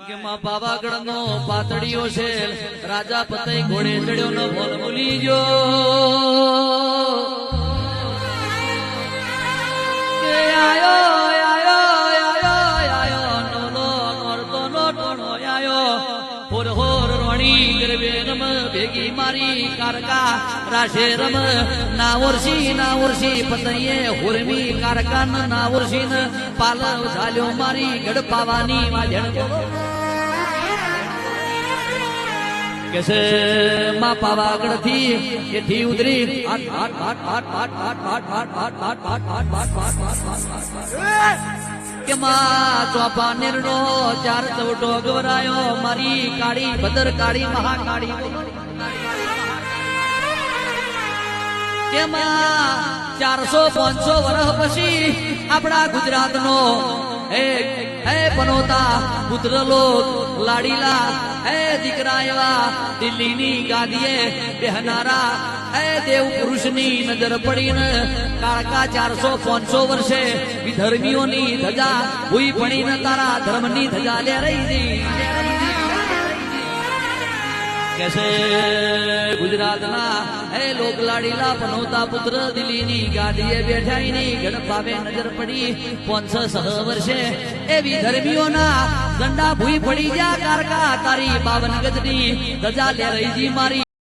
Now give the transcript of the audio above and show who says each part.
Speaker 1: કે માં પાવાગઢ નો પાતળીઓ છે રાજા પતય ઘોડે ચડ્યો નો બોલ ભૂલી ગયો કે આયો રમ ભેગી મારી કારકા રાશે રમ ના વર્ષી પતઈએ હુરમી કારકા ના વર્ષી પાલવ ઝાલ્યો મારી ગડપાવાની વાજણ કેસે માં પાવાગઢ થી એથી ઉતરી કે માં ચોપા નિર્ણો ચાર ચવટો ગવરાયો મારી કાળી ભદર કાળી મહાકાળી કે માં 400-500 વર્ષ પછી આપણા ગુજરાત નો હે પનોતા પુત્ર લોક લાડીલા હે દીકરા એવા દિલ્હીની ગાદીએ બેહનારા હે દેવ પુરુષની નજર પડીને કાળકા 400-500 વર્ષે વિધર્મીઓની ધજા ભૂઈ પડીને તારા ધર્મની ધજા લે રહી કેસે ગુજરાતના હે લોક લાડીલા પનોતા પુત્ર દિલ્હીની ગાદીએ બેઠાઈની ગડપાવે નજર પડી 500 વર્ષે એવી ધર્મીઓના ઝંડા ભૂઈ પડી જા કારકા તારી 52 ગજની ધજા લે રહી મારી